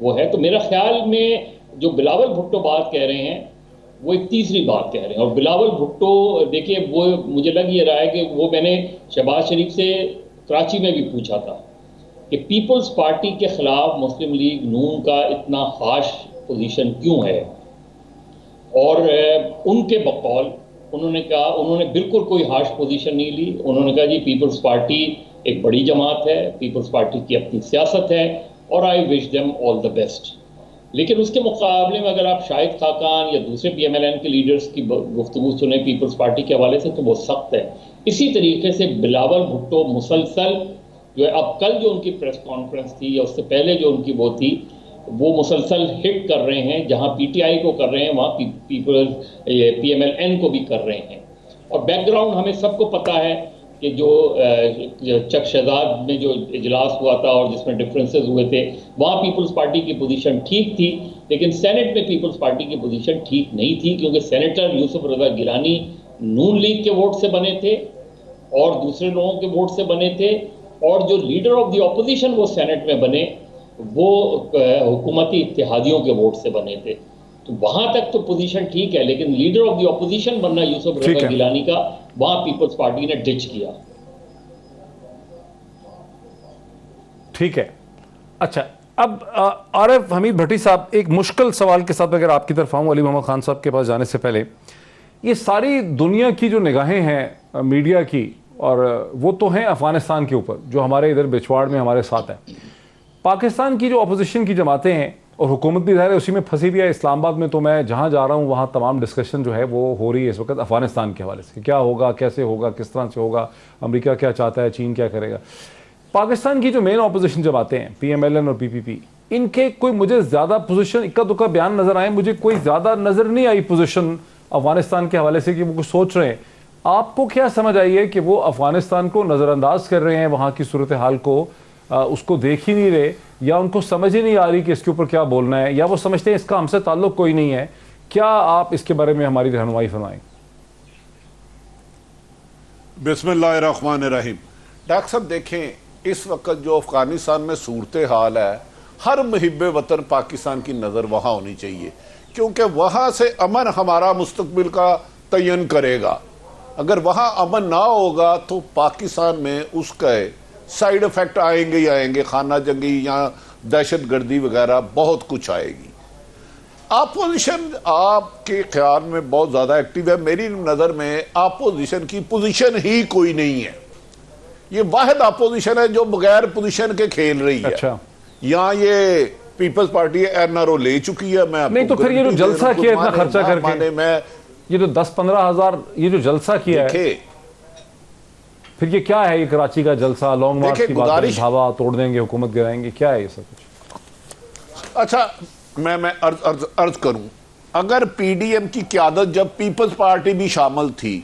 وہ ہے. تو میرا خیال میں جو بلاول بھٹو بات کہہ رہے ہیں وہ ایک تیسری بات کہہ رہے ہیں. اور بلاول بھٹو دیکھیے وہ مجھے لگ یہ رہا ہے کہ وہ میں نے شہباز شریف سے کراچی میں بھی پوچھا تھا کہ پیپلز پارٹی کے خلاف مسلم لیگ نون کا اتنا خاص پوزیشن کیوں ہے. اور ان کے بقول انہوں نے کہا انہوں نے بالکل کوئی ہارش پوزیشن نہیں لی. انہوں نے کہا جی پیپلز پارٹی ایک بڑی جماعت ہے, پیپلز پارٹی کی اپنی سیاست ہے اور آئی وش دیم آل دا بیسٹ. لیکن اس کے مقابلے میں اگر آپ شاہد خاقان یا دوسرے پی ایم ایل این کے لیڈرز کی گفتگو سنیں پیپلز پارٹی کے حوالے سے تو وہ سخت ہے. اسی طریقے سے بلاول بھٹو مسلسل جو ہے, اب کل جو ان کی پریس کانفرنس تھی یا اس سے پہلے جو ان کی وہ تھی, وہ مسلسل ہٹ کر رہے ہیں. جہاں پی ٹی آئی کو کر رہے ہیں وہاں پی ایم ایل این کو بھی کر رہے ہیں. اور بیک گراؤنڈ ہمیں سب کو پتہ ہے کہ جو چک شہزاد میں جو اجلاس ہوا تھا اور جس میں ڈفرینسز ہوئے تھے وہاں پیپلز پارٹی کی پوزیشن ٹھیک تھی, لیکن سینٹ میں پیپلز پارٹی کی پوزیشن ٹھیک نہیں تھی, کیونکہ سینیٹر یوسف رضا گیلانی نون لیگ کے ووٹ سے بنے تھے اور دوسرے لوگوں کے ووٹ سے بنے تھے, اور جو لیڈر آف دی اپوزیشن وہ سینٹ میں بنے وہ حکومتی اتحادیوں کے ووٹ سے بنے تھے. تو وہاں تک تو پوزیشن ٹھیک ہے, لیکن لیڈر آف دی اپوزیشن بننا یوسف رضا گیلانی کا, وہاں پیپلز پارٹی نے ڈچ کیا. ٹھیک ہے. اچھا, اب عارف حمید بھٹی صاحب, ایک مشکل سوال کے ساتھ اگر آپ کی طرف آؤں علی محمد خان صاحب کے پاس جانے سے پہلے, یہ ساری دنیا کی جو نگاہیں ہیں میڈیا کی, اور وہ تو ہیں افغانستان کے اوپر جو ہمارے ادھر بچواڑ میں ہمارے ساتھ ہیں. پاکستان کی جو اپوزیشن کی جماعتیں ہیں اور حکومت بھی ظاہر ہے اسی میں پھنسی بھی ہے. اسلام آباد میں تو میں جہاں جا رہا ہوں وہاں تمام ڈسکشن جو ہے وہ ہو رہی ہے اس وقت افغانستان کے حوالے سے, کیا ہوگا, کیسے ہوگا, کس طرح سے ہوگا, امریکہ کیا چاہتا ہے, چین کیا کرے گا. پاکستان کی جو مین اپوزیشن جماعتیں ہیں پی ایم ایل این اور پی پی پی, ان کے کوئی مجھے زیادہ پوزیشن اکا دکا بیان نظر آئے, مجھے کوئی زیادہ نظر نہیں آئی پوزیشن افغانستان کے حوالے سے کہ وہ کچھ سوچ رہے ہیں. آپ کو کیا سمجھ آئی ہے کہ وہ افغانستان کو نظر انداز کر رہے ہیں, وہاں کی صورتحال کو اس کو دیکھ ہی نہیں رہے, یا ان کو سمجھ ہی نہیں آ رہی کہ اس کے اوپر کیا بولنا ہے, یا وہ سمجھتے ہیں اس کا ہم سے تعلق کوئی نہیں ہے؟ کیا آپ اس کے بارے میں ہماری رہنمائی فرمائیں؟ بسم اللہ الرحمن الرحیم. ڈاکٹر صاحب دیکھیں, اس وقت جو افغانستان میں صورتحال ہے, ہر محب وطن پاکستان کی نظر وہاں ہونی چاہیے, کیونکہ وہاں سے امن ہمارا مستقبل کا تعین کرے گا. اگر وہاں امن نہ ہوگا تو پاکستان میں اس کا سائیڈ افیکٹ آئیں گے ہی آئیں گے, خانہ جنگی یا دہشت گردی وغیرہ بہت کچھ آئے گی. اپوزیشن آپ کے خیال میں بہت زیادہ ایکٹیو ہے. میری نظر میں اپوزیشن کی پوزیشن ہی کوئی نہیں ہے. یہ واحد اپوزیشن ہے جو بغیر پوزیشن کے کھیل رہی ہے. اچھا, یہاں یہ Peoples Party N R O لے چکی ہے. میں نہیں تو پھر یہ جو جلسہ کیا اتنا خرچہ کر کے, میں یہ جو 10-15 ہزار یہ جو جلسہ کیا ہے, پھر یہ کیا ہے؟ یہ کراچی کا جلسہ, لانگ مارچ کی بات ہے, ڈھابا توڑ دیں گے, حکومت گرائیں گے, کیا ہے یہ سب کچھ؟ اچھا, میں عرض کروں, اگر پی ڈی ایم کی قیادت جب پیپلز پارٹی بھی شامل تھی,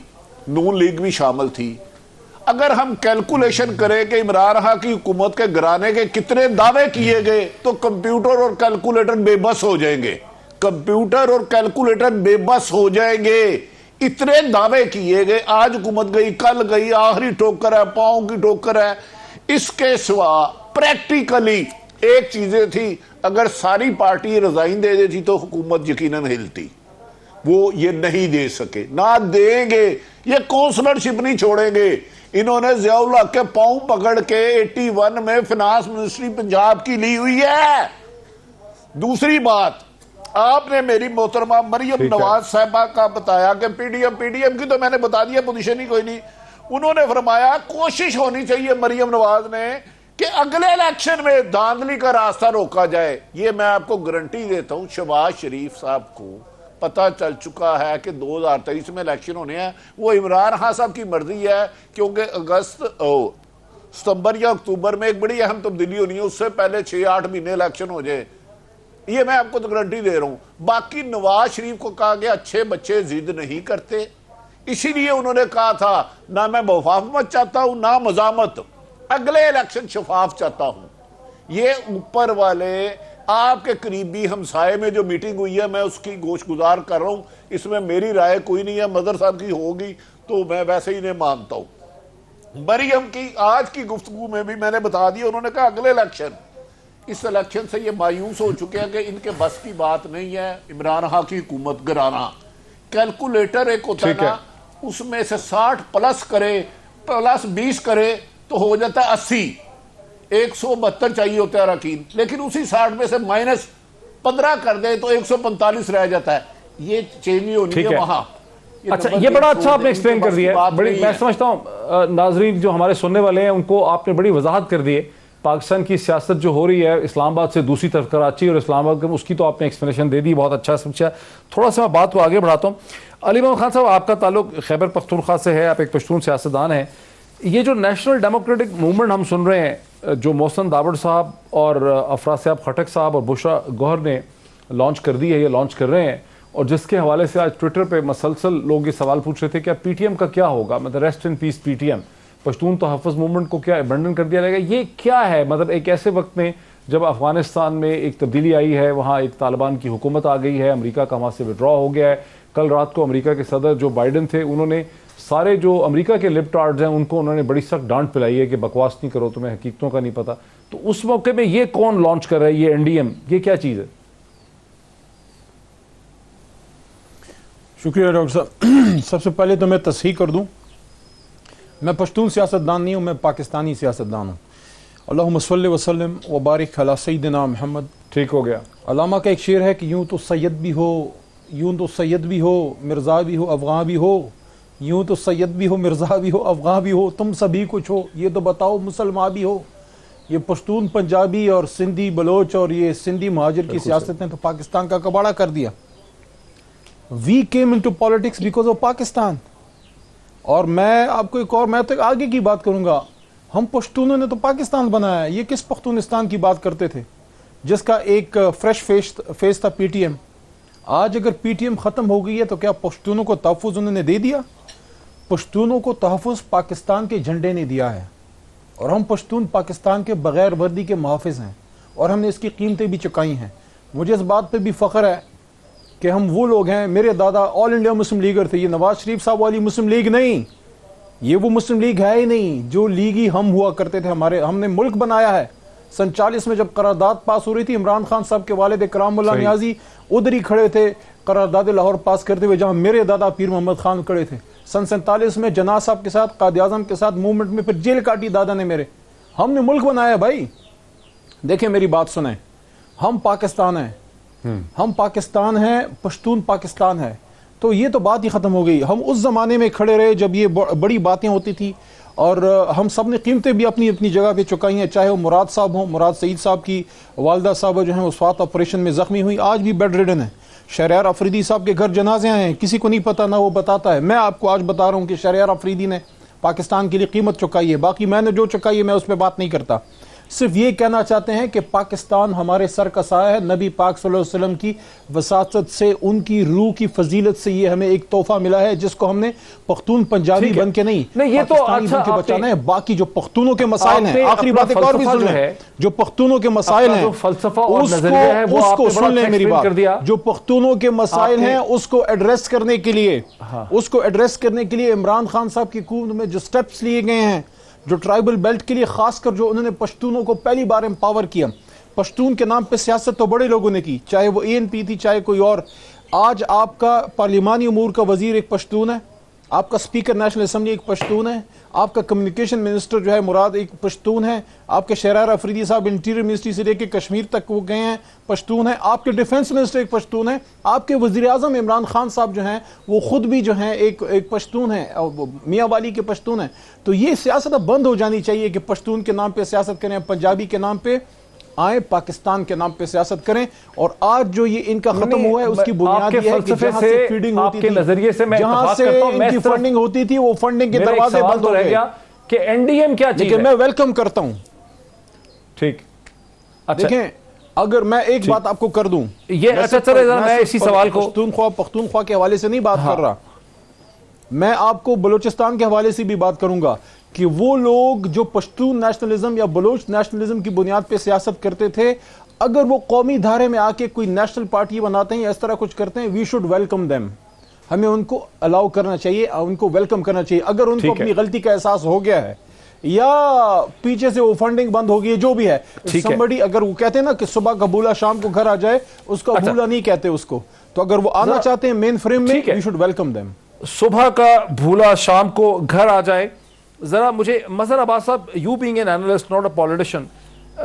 نون لیگ بھی شامل تھی, اگر ہم کیلکولیشن کریں کہ عمران خان کی حکومت کے گرانے کے کتنے دعوے کیے گئے تو کمپیوٹر اور کیلکولیٹر بے بس ہو جائیں گے. کمپیوٹر اور کیلکولیٹر بے بس ہو جائیں گے. اتنے دعوے کیے گئے, آج حکومت گئی, کل گئی, آخری ٹوکر ہے, پاؤں کی ٹوکر ہے. اس کے سوا پریکٹیکلی ایک چیزیں تھی, اگر ساری پارٹی رضائن دے دیتی تو حکومت یقیناً ہلتی. وہ یہ نہیں دے سکے, نہ دیں گے. یہ کونسلرشپ نہیں چھوڑیں گے. انہوں نے ضیاء الحق کے پاؤں پکڑ کے 81 میں فنانس منسٹری پنجاب کی لی ہوئی ہے. دوسری بات, آپ نے میری محترمہ مریم نواز صاحبہ کا بتایا کہ پی ڈی ایم کی تو میں نے بتا دیا پوزیشن ہی کوئی نہیں. انہوں نے فرمایا کوشش ہونی چاہیے مریم نواز نے کہ اگلے الیکشن میں دھاندلی کا راستہ روکا جائے. یہ میں آپ کو گارنٹی دیتا ہوں, شہباز شریف صاحب کو پتہ چل چکا ہے کہ 2023 میں الیکشن ہونے ہیں. وہ عمران خان صاحب کی مرضی ہے, کیونکہ ستمبر یا اکتوبر میں ایک بڑی اہم تبدیلی ہونی ہے, اس سے پہلے 6-8 مہینے الیکشن ہو جائے. یہ میں آپ کو تو گارنٹی دے رہا ہوں. باقی نواز شریف کو کہا گیا اچھے بچے ضد نہیں کرتے, اسی لیے انہوں نے کہا تھا نہ میں مفاہمت چاہتا ہوں نہ مزاحمت, اگلے الیکشن شفاف چاہتا ہوں. یہ اوپر والے آپ کے قریبی ہمسائے میں جو میٹنگ ہوئی ہے میں اس کی گوش گزار کر رہا ہوں, اس میں میری رائے کوئی نہیں ہے. مدر صاحب کی ہوگی تو میں ویسے ہی انہیں مانتا ہوں. مریم کی آج کی گفتگو میں بھی میں نے بتا دیا, انہوں نے کہا اگلے الیکشن. اس الیکشن سے یہ مایوس ہو چکے ہیں کہ ان کے بس کی بات نہیں ہے عمران خان کی حکومت گرانا. کیلکولیٹر ایک ہوتا ہے نا, اس میں سے 60 پلس کرے پلس 20 کرے تو ہو جاتا ہے 80. 172 چاہیے ہوتا ہے اراکین, لیکن اسی 60 میں سے مائنس 15 کر دے تو 145 رہ جاتا ہے. یہ چینی ہونی ہے وہاں. اچھا, یہ بڑا اچھا آپ نے ایکسپلین کر دیا ہے. بڑی میں سمجھتا ہوں ناظرین جو ہمارے سننے والے ہیں ان کو آپ نے بڑی وضاحت کر دی ہے. پاکستان کی سیاست جو ہو رہی ہے اسلام آباد سے دوسری طرف کراچی اور اسلام آباد اس کی تو آپ نے ایکسپلینیشن دے دی, بہت اچھا سمجھا. تھوڑا سا میں بات کو آگے بڑھاتا ہوں. علی محمد خان صاحب, آپ کا تعلق خیبر پختونخوا سے ہے, آپ ایک پشتون سیاستدان ہیں. یہ جو نیشنل ڈیموکریٹک موومنٹ ہم سن رہے ہیں جو محسن داوڑ صاحب اور افراز صاحب خٹک صاحب اور بشرا گوہر نے لانچ کر دی ہے, یہ لانچ کر رہے ہیں, اور جس کے حوالے سے آج ٹویٹر پہ مسلسل لوگ یہ سوال پوچھ رہے تھے کہ پی ٹی ایم کا کیا ہوگا, مطلب rest in peace P T M, Pashtun Tahaffuz movement کو کیا ابنڈن کر دیا جائے گا. یہ کیا ہے مطلب ایک ایسے وقت میں جب افغانستان میں ایک تبدیلی آئی ہے, وہاں ایک طالبان کی حکومت آ گئی ہے, امریکہ کا وہاں سے وڈرا ہو گیا ہے. کل رات کو امریکہ کے صدر جو بائیڈن تھے انہوں نے سارے جو امریکہ کے لپٹارڈز ہیں ان کو انہوں نے بڑی سخت ڈانٹ پلائی ہے کہ بکواس نہیں کرو, تمہیں حقیقتوں کا نہیں پتا. تو اس موقع میں یہ کون لانچ کر رہا ہے, یہ این ڈی ایم, یہ کیا چیز ہے؟ شکریہ ڈاکٹر صاحب. سب سے پہلے تو میں تصحیح کر دوں, میں پشتون سیاستدان نہیں ہوں, میں پاکستانی سیاستدان ہوں. اللہم صلی وسلم وبارک علی سیدنا محمد. ٹھیک ہو گیا. علامہ کا ایک شعر ہے کہ یوں تو سید بھی ہو, یوں تو سید بھی ہو, مرزا بھی ہو, افغان بھی ہو, یوں تو سید بھی ہو, مرزا بھی ہو, افغان بھی ہو, تم سبھی کچھ ہو, یہ تو بتاؤ مسلمان بھی ہو. یہ پشتون, پنجابی اور سندھی بلوچ اور یہ سندھی مہاجر کی سیاست نے تو پاکستان کا کباڑہ کر دیا. We came into politics because of Pakistan. اور میں آپ کو ایک اور, میں تو آگے کی بات کروں گا, ہم پشتونوں نے تو پاکستان بنایا ہے. یہ کس پختونستان کی بات کرتے تھے جس کا ایک فریش فیس تھا پی ٹی ایم. آج اگر پی ٹی ایم ختم ہو گئی ہے تو کیا پشتونوں کو تحفظ انہوں نے دے دیا؟ پشتونوں کو تحفظ پاکستان کے جھنڈے نے دیا ہے, اور ہم پشتون پاکستان کے بغیر وردی کے محافظ ہیں, اور ہم نے اس کی قیمتیں بھی چکائی ہیں. مجھے اس بات پہ بھی فخر ہے کہ ہم وہ لوگ ہیں, میرے دادا آل انڈیا مسلم لیگر تھے. یہ نواز شریف صاحب والی مسلم لیگ نہیں, یہ وہ مسلم لیگ ہے ہی نہیں جو لیگی ہم ہوا کرتے تھے. ہم نے ملک بنایا ہے. 47 میں جب قرارداد پاس ہو رہی تھی, عمران خان صاحب کے والد کرام اللہ نیازی ادھر ہی کھڑے تھے قرارداد لاہور پاس کرتے ہوئے جہاں میرے دادا پیر محمد خان کھڑے تھے. 47 میں جناح صاحب کے ساتھ, قائد اعظم کے ساتھ موومنٹ میں, پھر جیل کاٹی دادا نے میرے. ہم نے ملک بنایا بھائی. دیکھیں میری بات سنیں, ہم پاکستان ہیں, ہم پاکستان ہیں, پشتون پاکستان ہے. تو یہ تو بات ہی ختم ہو گئی. ہم اس زمانے میں کھڑے رہے جب یہ بڑی باتیں ہوتی تھی, اور ہم سب نے قیمتیں بھی اپنی اپنی جگہ پہ چکائی ہیں. چاہے وہ مراد صاحب ہوں, مراد سعید صاحب کی والدہ صاحبہ جو ہیں وہ سوات آپریشن میں زخمی ہوئی, آج بھی بیڈ ریڈن ہیں. شہریار افریدی صاحب کے گھر جنازے آئے ہیں, کسی کو نہیں پتا, نہ وہ بتاتا ہے. میں آپ کو آج بتا رہا ہوں کہ شہریار افریدی نے پاکستان کے لیے قیمت چکائی ہے. باقی میں نے جو چکائی ہے میں اس پہ بات نہیں کرتا. صرف یہ کہنا چاہتے ہیں کہ پاکستان ہمارے سر کا سایہ ہے. نبی پاک صلی اللہ علیہ وسلم کی وساطت سے, ان کی روح کی فضیلت سے یہ ہمیں ایک تحفہ ملا ہے, جس کو ہم نے پختون پنجابی بن کے نہیں, یہ تو پاکستانی بن کے بچانا ہے. باقی جو پختونوں کے مسائل ہیں, آخری بات ایک اور بھی سن لیں, جو پختونوں کے مسائل ہیں اس کو سن لیں میری بات. جو پختونوں کے مسائل ہیں اس کو ایڈریس کرنے کے لیے عمران خان صاحب کی حکومت میں جو سٹیپس لیے گئے ہیں, جو ٹرائبل بیلٹ کے لیے خاص کر جو انہوں نے پشتونوں کو پہلی بار امپاور کیا. پشتون کے نام پہ سیاست تو بڑے لوگوں نے کی, چاہے وہ اے این پی تھی چاہے کوئی اور. آج آپ کا پارلیمانی امور کا وزیر ایک پشتون ہے, آپ کا سپیکر نیشنل اسمبلی ایک پشتون ہے, آپ کا کمیونیکیشن منسٹر جو ہے مراد ایک پشتون ہے, آپ کے شہریار افریدی صاحب انٹیریئر منسٹری سے لے کے کشمیر تک وہ گئے ہیں پشتون ہیں, آپ کے ڈیفنس منسٹر ایک پشتون ہیں, آپ کے وزیر اعظم عمران خان صاحب جو ہیں وہ خود بھی جو ہیں ایک پشتون ہیں, میاں والی کے پشتون ہیں. تو یہ سیاست اب بند ہو جانی چاہیے کہ پشتون کے نام پہ سیاست کریں, پنجابی کے نام پہ آئیں, پاکستان کے نام پہ سیاست کریں. اور آج جو یہ ان کا ختم ہوا ہے اس کی بنیاد یہ ہے کہ جہاں سے فیڈنگ ہوتی تھی, جہاں سے ان کی فنڈنگ ہوتی تھی, وہ فنڈنگ کے دروازے بند ہو گئے. کہ این ڈی ایم کیا چیز ہے, میں ویلکم کرتا ہوں. ٹھیک, دیکھیں اگر میں ایک بات آپ کو کر دوں, یہ میں اسی سوال کو پختونخوا کے حوالے سے نہیں بات کر رہا, میں آپ کو بلوچستان کے حوالے سے بھی بات کروں گا کہ وہ لوگ جو پشتون نیشنلزم یا بلوچ نیشنلزم کی بنیاد پہ سیاست کرتے تھے, اگر وہ قومی دھارے میں آ کے کوئی نیشنل پارٹی بناتے ہیں یا اس طرح کچھ کرتے ہیں, وی شوڈ ویلکم دیم. ہمیں ان کو الاؤ کرنا چاہیے, ان کو ویلکم کرنا چاہیے. اگر ان کو اپنی غلطی کا احساس ہو گیا ہے یا پیچھے سے وہ فنڈنگ بند ہو گئی ہے, جو بھی ہے. somebody اگر وہ کہتے ہیں نا کہ صبح کا بھولا شام کو گھر آ جائے, اس کا بھولا نہیں کہتے اس کو, تو اگر وہ آنا چاہتے ہیں مین فریم میں, we should welcome them. صبح کا بھولا شام کو گھر آ جائے. ذرا مجھے مظہر عباس صاحب, you being an analyst not a politician,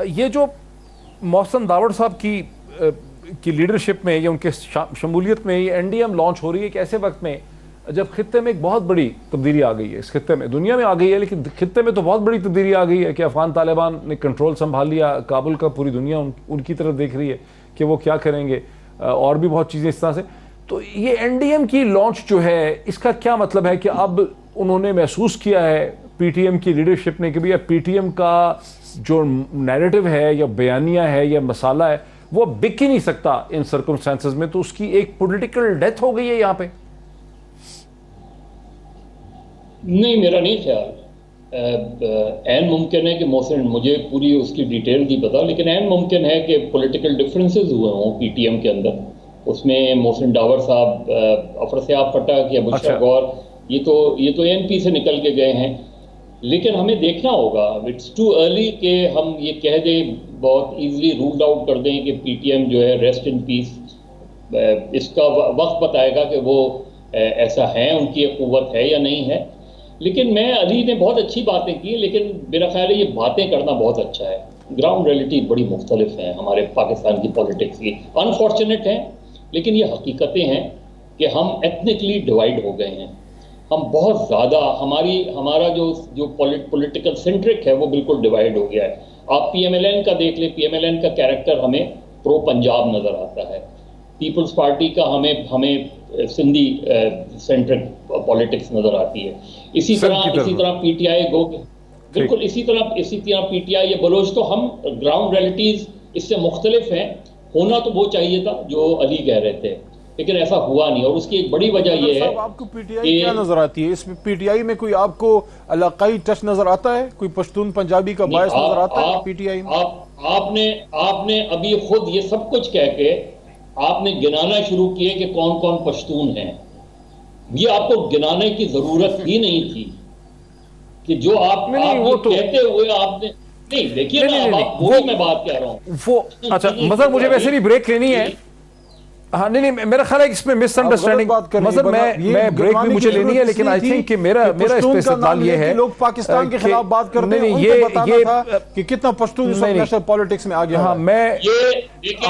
یہ جو محسن داوڑ صاحب کی لیڈرشپ میں یا ان کے شمولیت میں یہ این ڈی ایم لانچ ہو رہی ہے کہ ایسے وقت میں جب خطے میں ایک بہت بڑی تبدیلی آ گئی ہے, اس خطے میں, دنیا میں آ گئی ہے لیکن خطے میں تو بہت بڑی تبدیلی آ گئی ہے کہ افغان طالبان نے کنٹرول سنبھال لیا, کابل کا پوری دنیا ان کی طرف دیکھ رہی ہے کہ وہ کیا کریں گے, اور بھی بہت چیزیں اس طرح سے. تو یہ این ڈی ایم کی لانچ جو ہے, اس کا کیا مطلب ہے کہ اب انہوں نے محسوس کیا ہے پی ٹی ایم کی لیڈرشپ نے کہ بھئی پی ٹی ایم کا جو نیریٹو ہے یا بیانیہ ہے یا مسالہ ہے وہ بک ہی نہیں سکتا ان سرکمسٹانسز میں, تو اس کی ایک پولیٹیکل ڈیتھ ہو گئی ہے یہاں پہ؟ نہیں, میرا نہیں خیال. این ممکن ہے کہ محسن, مجھے پوری اس کی ڈیٹیل نہیں پتا, لیکن این ممکن ہے کہ پولیٹیکل ڈفرینسز ہوئے ہوں پی ٹی ایم کے اندر. اس میں محسن ڈاور صاحب, افراسیاب پٹک یا بشرا غور, یہ تو این پی سے نکل کے گئے ہیں. لیکن ہمیں دیکھنا ہوگا, اٹس ٹو ارلی کہ ہم یہ کہہ دیں, بہت ایزلی رولڈ آؤٹ کر دیں کہ پی ٹی ایم جو ہے ریسٹ ان پیس. اس کا وقت بتائے گا کہ وہ ایسا ہے, ان کی ایک قوت ہے یا نہیں ہے. لیکن میں, علی نے بہت اچھی باتیں کی, لیکن میرا خیال ہے یہ باتیں کرنا بہت اچھا ہے. گراؤنڈ ریئلٹی بڑی مختلف ہیں ہمارے پاکستان کی پالیٹکس کی, انفارچونیٹ ہیں لیکن یہ حقیقتیں ہیں کہ ہم ایتھنکلی ڈیوائڈ ہو گئے ہیں. ہم بہت زیادہ, ہمارا جو پولیٹیکل سینٹرک ہے وہ بالکل ڈیوائڈ ہو گیا ہے. آپ پی ایم ایل این کا دیکھ لیں, پی ایم ایل این کا کیریکٹر ہمیں پرو پنجاب نظر آتا ہے. پیپلز پارٹی کا ہمیں سندھی سینٹرک پالیٹکس نظر آتی ہے. اسی طرح پی ٹی آئی بالکل اسی طرح پی ٹی آئی یا بلوچ, تو ہم گراؤنڈ ریئلٹیز اس سے مختلف ہیں. ہونا تو وہ چاہیے تھا جو علی کہہ رہے تھے, لیکن ایسا ہوا نہیں. اور اس کی ایک بڑی وجہ یہ ہے, آپ کو پی ٹی آئی کیا نظر آتی ہے؟ اس میں پی ٹی آئی میں کوئی آپ کو علاقائی ٹچ نظر آتا ہے, کوئی پشتون پنجابی کا باعث نظر آتا ہے پی ٹی آئی میں؟ آپ نے ابھی خود یہ سب کچھ کہہ کے آپ نے گنانا شروع کیے کہ کون کون پشتون ہیں. یہ آپ کو گنانے کی ضرورت ہی نہیں تھی کہ جو آپ کہتے ہوئے آپ نے نہیں. دیکھیے نا, وہی میں بات کہہ رہا ہوں وہ. اچھا مظہر, مجھے ویسے بھی بریک لینی ہے. ہاں نہیں, میرا خیال ہے اس میں مس انڈرسٹینڈنگ, مظہر میں بریک بھی مجھے لینی ہے, لیکن آئی تھنک کہ میرا اس پہ استدلال یہ ہے لوگ پاکستان کے خلاف بات کرتے ہیں, ان کو بتانا تھا کہ کتنا پشتون اس وقت نیشنل پالیٹکس میں آ گیا. ہاں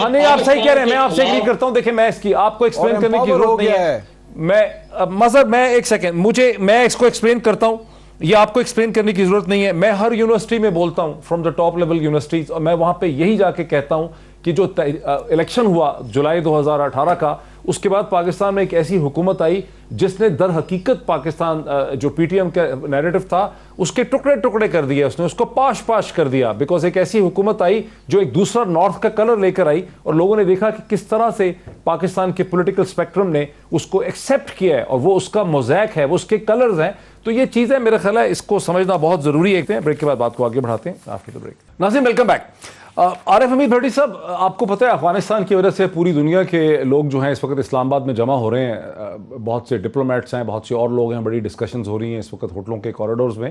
نہیں, آپ صحیح کہہ رہے ہیں, میں آپ سے ایگری کرتا ہوں. دیکھیں, میں اس کی آپ کو ایکسپلین کرنے کی ضرورت نہیں ہے. مظہر, میں ایک سیکنڈ, میں اس کو ایکسپلین کرتا ہوں, یہ آپ کو ایکسپلین کرنے کی ضرورت نہیں ہے. میں ہر یونیورسٹی میں بولتا ہوں, from the top level universities, اور میں وہاں پہ یہی جا کے کہتا ہوں کہ جو الیکشن ہوا جولائی 2018 کا, اس کے بعد پاکستان میں ایک ایسی حکومت آئی جس نے در حقیقت پاکستان جو پی ٹی ایم کا نیریٹو تھا اس کے ٹکڑے ٹکڑے کر دیا, اس نے اس کو پاش کر دیا. بیکاز ایک ایسی حکومت آئی جو ایک دوسرا نارتھ کا کلر لے کر آئی, اور لوگوں نے دیکھا کہ کس طرح سے پاکستان کے پولیٹیکل سپیکٹرم نے اس کو ایکسیپٹ کیا ہے, اور وہ اس کا موزیک ہے, وہ اس کے کلرز ہیں. تو یہ چیزیں میرا خیال ہے اس کو سمجھنا بہت ضروری ہے. بریک کے بعد بات کو آگے بڑھاتے ہیں. After break. ناظرین, ویلکم بیک. عارف حمید بھٹی صاحب, آپ کو پتہ ہے افغانستان کی وجہ سے پوری دنیا کے لوگ جو ہیں اس وقت اسلام آباد میں جمع ہو رہے ہیں. بہت سے ڈپلومیٹس ہیں, بہت سے اور لوگ ہیں, بڑی ڈسکشنز ہو رہی ہیں اس وقت ہوٹلوں کے کوریڈورز میں.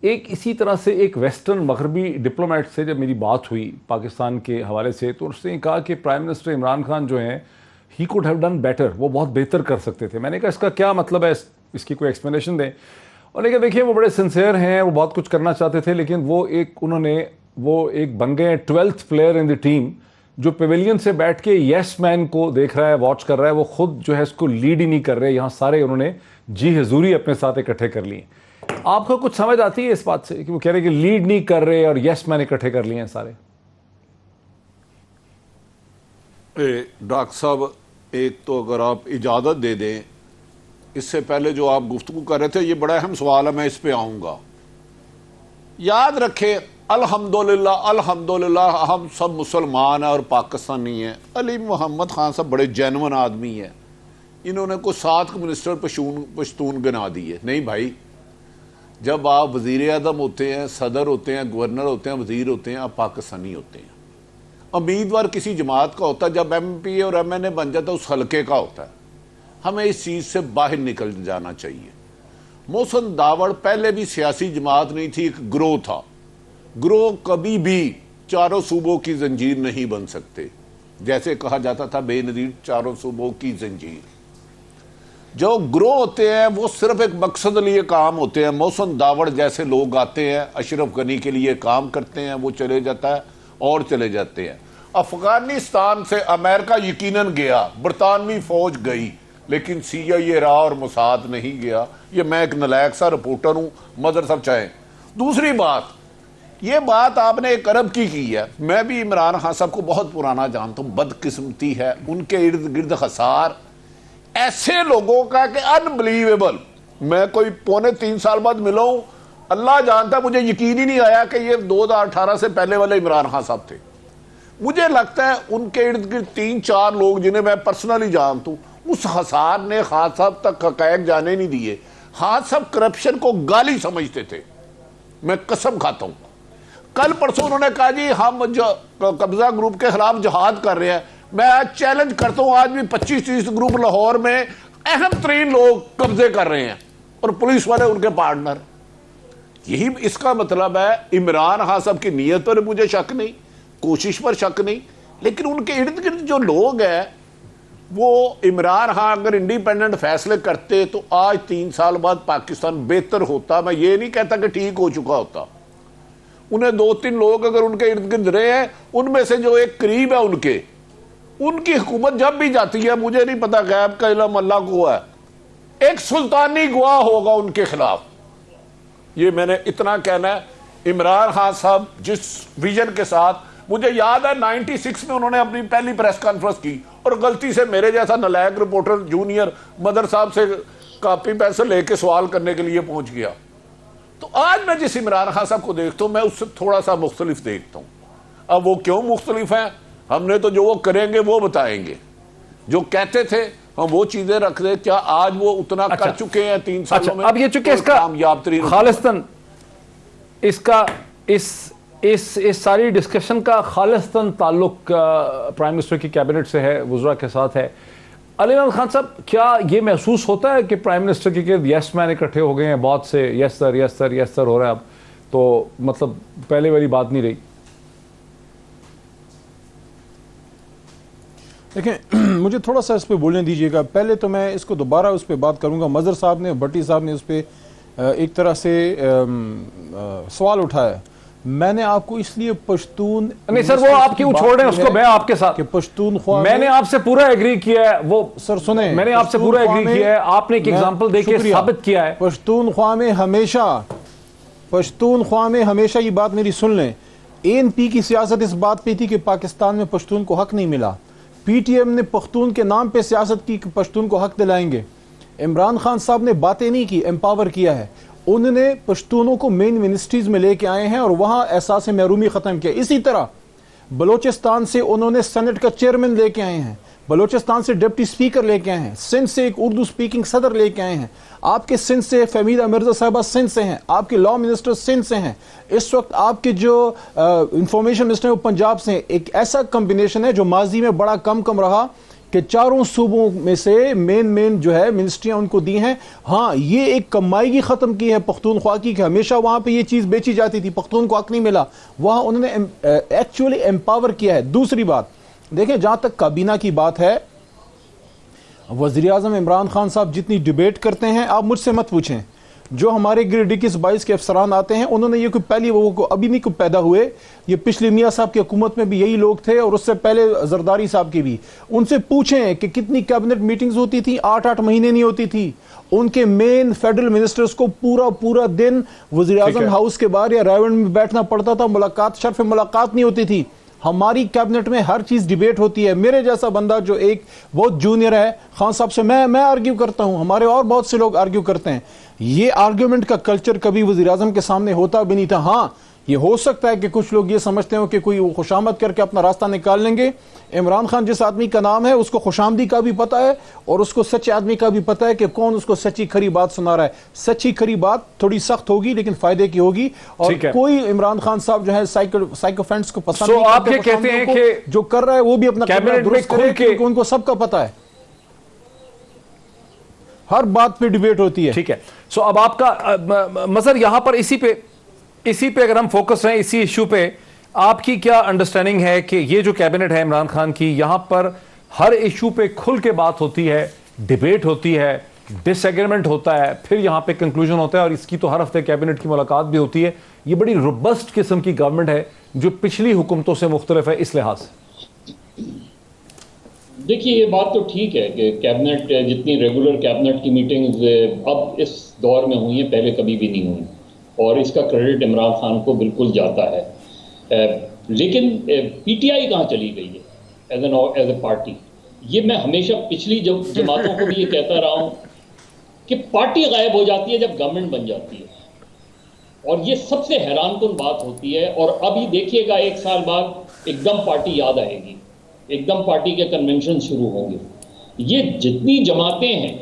ایک اسی طرح سے ایک ویسٹرن مغربی ڈپلومیٹ سے جب میری بات ہوئی پاکستان کے حوالے سے, تو اس نے کہا کہ پرائم منسٹر عمران خان جو ہیں he could have done better, وہ بہت بہتر کر سکتے تھے. میں نے کہا اس کا کیا مطلب ہے, اس کی کوئی ایکسپلینیشن دیں. اور لیکن دیکھیے, وہ بڑے سنسیئر ہیں, وہ بہت کچھ کرنا چاہتے تھے, لیکن وہ ایک بن گئے 12th پلیئر ان دی ٹیم جو پیویلین سے بیٹھ کے یس مین کو دیکھ رہا ہے, واچ کر رہا ہے. وہ خود جو ہے اس کو لیڈ ہی نہیں کر رہے. یہاں سارے انہوں نے جی حضوری اپنے ساتھ اکٹھے کر لیے. آپ کو کچھ سمجھ آتی ہے اس بات سے کہ وہ کہہ رہے کہ لیڈ نہیں کر رہے اور یس مین اکٹھے کر لیے ہیں سارے؟ ڈاکٹر صاحب, ایک تو اگر آپ اجازت دے دیں, اس سے پہلے جو آپ گفتگو کر رہے تھے یہ بڑا اہم سوال ہے, میں اس پہ آؤں گا. یاد رکھیں, الحمدللہ ہم سب مسلمان ہیں اور پاکستانی ہیں. علی محمد خان صاحب بڑے جینون آدمی ہیں, انہوں نے کوئی 7 منسٹر پشتون گنا دیے. نہیں بھائی, جب آپ وزیر اعظم ہوتے ہیں, صدر ہوتے ہیں, گورنر ہوتے ہیں, وزیر ہوتے ہیں, آپ پاکستانی ہوتے ہیں. امیدوار کسی جماعت کا ہوتا ہے, جب ایم پی اور ایم این اے بن جاتا ہے اس حلقے کا ہوتا ہے. ہمیں اس چیز سے باہر نکل جانا چاہیے. محسن داوڑ پہلے بھی سیاسی جماعت نہیں تھی, ایک گروہ تھا. گروہ کبھی بھی چاروں صوبوں کی زنجیر نہیں بن سکتے, جیسے کہا جاتا تھا بے نظیر چاروں صوبوں کی زنجیر. جو گروہ ہوتے ہیں وہ صرف ایک مقصد لیے کام ہوتے ہیں. محسن داوڑ جیسے لوگ آتے ہیں, اشرف غنی کے لیے کام کرتے ہیں, وہ چلے جاتا ہے اور چلے جاتے ہیں. افغانستان سے امریکہ یقیناً گیا, برطانوی فوج گئی, لیکن CIA رہا اور موساد نہیں گیا. یہ میں ایک نلائق سا رپورٹر ہوں, مدر صاحب چاہیں. دوسری بات, یہ بات آپ نے ایک عرب کی ہے. میں بھی عمران خان صاحب کو بہت پرانا جانتا ہوں. بدقسمتی ہے ان کے ارد گرد خسار ایسے لوگوں کا کہ انبلیویبل. میں کوئی 2.25 سال بعد ملا ہوں, اللہ جانتا ہے مجھے یقین ہی نہیں آیا کہ یہ 2018 سے پہلے والے عمران خان صاحب تھے. مجھے لگتا ہے ان کے ارد گرد 3-4 لوگ جنہیں میں پرسنلی جانتا ہوں, اس خسار نے خان صاحب تک حقائق جانے نہیں دیے. خان صاحب کرپشن کو گالی سمجھتے تھے, میں قسم کھاتا ہوں. کل پرسوں انہوں نے کہا جی ہم قبضہ گروپ کے خلاف جہاد کر رہے ہیں. میں آج چیلنج کرتا ہوں, آج بھی 25-30 گروپ لاہور میں اہم ترین لوگ قبضے کر رہے ہیں اور پولیس والے ان کے پارٹنر. یہی اس کا مطلب ہے. عمران خان صاحب کی نیت پر مجھے شک نہیں, کوشش پر شک نہیں, لیکن ان کے ارد گرد جو لوگ ہیں وہ عمران خان اگر انڈیپینڈنٹ فیصلے کرتے تو آج 3 سال بعد پاکستان بہتر ہوتا. میں یہ نہیں کہتا کہ ٹھیک ہو چکا ہوتا. انہیں 2-3 لوگ اگر ان کے ارد گرد رہے ہیں, ان میں سے جو ایک قریب ہے ان کی حکومت جب بھی جاتی ہے, مجھے نہیں پتا غیب کا علم اللہ کو ہے, ایک سلطانی گواہ ہوگا ان کے خلاف. یہ میں نے اتنا کہنا ہے. عمران خان صاحب جس ویژن کے ساتھ, مجھے یاد ہے 96 میں انہوں نے اپنی پہلی پریس کانفرنس کی اور غلطی سے میرے جیسا نلائق رپورٹر جونیئر مدر صاحب سے کاپی پینسل لے کے سوال کرنے کے لیے پہنچ گیا. تو آج میں جس عمران خان صاحب کو دیکھتا ہوں, میں اس سے تھوڑا سا مختلف دیکھتا ہوں. اب وہ کیوں مختلف ہیں, ہم نے تو جو وہ کریں گے وہ بتائیں گے. جو کہتے تھے ہم وہ چیزیں رکھ دیں. کیا آج وہ اتنا کر چکے ہیں 3 سالوں میں؟ اب یہ چونکہ اس کا خالصتاً اس کا اس ساری ڈسکشن کا خالصتاً تعلق پرائم منسٹر کی کیبنٹ سے ہے, وزراء کے ساتھ ہے. علی عمران خان صاحب, کیا یہ محسوس ہوتا ہے کہ پرائم منسٹر کے گرد یس مین اکٹھے ہو گئے ہیں بہت سے, یس سر یس سر یس سر ہو رہا ہے اب, تو مطلب پہلے والی بات نہیں رہی؟ دیکھیں مجھے تھوڑا سا اس پہ بولنے دیجئے گا. پہلے تو میں اس کو دوبارہ اس پہ بات کروں گا. مظہر صاحب نے, بھٹی صاحب نے اس پہ ایک طرح سے سوال اٹھایا. میں نے آپ کو اس لیے پشتون نہیں سر, وہ آپ کیوں چھوڑ رہے ہیں اس کو, میں آپ کے ساتھ کہ پشتونخوا میں نے آپ سے پورا ایگری کیا ہے. وہ سر سنیں, میں نے آپ سے پورا ایگری کیا ہے, آپ نے ایک ایگزامپل دے کے ثابت کیا ہے. پشتونخوا میں ہمیشہ یہ بات میری سن لیں, ANP کی سیاست اس بات پہ تھی کہ پاکستان میں پشتون کو حق نہیں ملا. PTM نے پختون کے نام پہ سیاست کی کہ پشتون کو حق دلائیں گے. عمران خان صاحب نے باتیں نہیں کی, امپاور کیا ہے. انہوں نے پشتونوں کو مین منسٹریز میں لے کے آئے ہیں اور وہاں احساس محرومی ختم کیا. اسی طرح بلوچستان سے انہوں نے سینٹ کا چیئرمین لے کے آئے ہیں, بلوچستان سے ڈپٹی سپیکر لے کے آئے ہیں, سندھ سے ایک اردو سپیکنگ صدر لے کے آئے ہیں, آپ کے سندھ سے فہمیدہ مرزا صاحبہ سندھ سے ہیں, آپ کے لا منسٹر سندھ سے ہیں, اس وقت آپ کے جو انفارمیشن منسٹر وہ پنجاب سے ہیں. ایک ایسا کمبینیشن ہے جو ماضی میں بڑا کم رہا کہ چاروں صوبوں میں سے مین جو ہے منسٹریاں ان کو دی ہیں. ہاں یہ ایک کمائیگی ختم کی ہے پختونخوا کی کہ ہمیشہ وہاں پہ یہ چیز بیچی جاتی تھی, پختون کو حق نہیں ملا, وہاں انہوں نے ایکچولی امپاور کیا ہے. دوسری بات دیکھیں, جہاں تک کابینہ کی بات ہے, وزیراعظم عمران خان صاحب جتنی ڈیبیٹ کرتے ہیں, آپ مجھ سے مت پوچھیں, جو ہمارے گریڈ 21-22 کے افسران آتے ہیں انہوں نے یہ کوئی پہلی وہ ابھی نہیں کوئی پیدا ہوئے, یہ پچھلی میاں صاحب کی حکومت میں بھی یہی لوگ تھے اور اس سے پہلے زرداری صاحب کی بھی. ان سے پوچھیں کہ کتنی کیبنٹ میٹنگز ہوتی تھی, 8 مہینے نہیں ہوتی تھی. ان کے مین فیڈرل منسٹرز کو پورا دن وزیراعظم ہاؤس کے باہر یا رائیونڈ میں بیٹھنا پڑتا تھا, ملاقات شرف ملاقات نہیں ہوتی تھی. ہماری کیبنٹ میں ہر چیز ڈیبیٹ ہوتی ہے. میرے جیسا بندہ جو ایک بہت جونیئر ہے خان صاحب سے, میں آرگیو کرتا ہوں, ہمارے اور بہت سے لوگ آرگیو کرتے ہیں. یہ آرگیومنٹ کا کلچر کبھی وزیراعظم کے سامنے ہوتا بھی نہیں تھا. ہاں یہ ہو سکتا ہے کہ کچھ لوگ یہ سمجھتے ہوں کہ کوئی خوشامد کر کے اپنا راستہ نکال لیں گے. عمران خان جس آدمی کا نام ہے اس کو خوشامدی کا بھی پتا ہے اور اس کو سچے آدمی کا بھی پتا ہے کہ کون اس کو سچی کھری بات سنا رہا ہے. سچی کھری بات تھوڑی سخت ہوگی لیکن فائدے کی ہوگی, اور کوئی عمران خان صاحب جو ہے سائیکوفینٹس کو پسند نہیں آپ یہ کہتے ہیں کہ جو کر رہا ہے وہ بھی اپنا کیبنٹ درست کرے کیونکہ ان کو سب کا پتا ہے. ہر بات پہ ڈیبیٹ ہوتی ہے. ٹھیک ہے. سو اب آپ کا مظہر یہاں پر اسی پہ اگر ہم فوکس رہیں اسی ایشو پہ, آپ کی کیا انڈرسٹینڈنگ ہے کہ یہ جو کیبنٹ ہے عمران خان کی, یہاں پر ہر ایشو پہ کھل کے بات ہوتی ہے, ڈیبیٹ ہوتی ہے, ڈس ایگریمنٹ ہوتا ہے, پھر یہاں پہ کنکلوژن ہوتا ہے, اور اس کی تو ہر ہفتے کیبنٹ کی ملاقات بھی ہوتی ہے. یہ بڑی روبسٹ قسم کی گورنمنٹ ہے جو پچھلی حکومتوں سے مختلف ہے اس لحاظ سے. دیکھیے یہ بات تو ٹھیک ہے کہ کیبنٹ جتنی ریگولر کیبنٹ کی میٹنگز اب اس دور میں ہوئی ہیں, پہلے کبھی بھی نہیں ہوئی, اور اس کا کریڈٹ عمران خان کو بالکل جاتا ہے. لیکن پی ٹی آئی کہاں چلی گئی ہے ایز اے پارٹی؟ یہ میں ہمیشہ پچھلی جماعتوں کو بھی یہ کہتا رہا ہوں کہ پارٹی غائب ہو جاتی ہے جب گورنمنٹ بن جاتی ہے, اور یہ سب سے حیران کن بات ہوتی ہے. اور ابھی دیکھیے گا 1 سال بعد ایک دم پارٹی یاد آئے گی, ایک دم پارٹی کے کنونشن شروع ہوں گے. یہ جتنی جماعتیں ہیں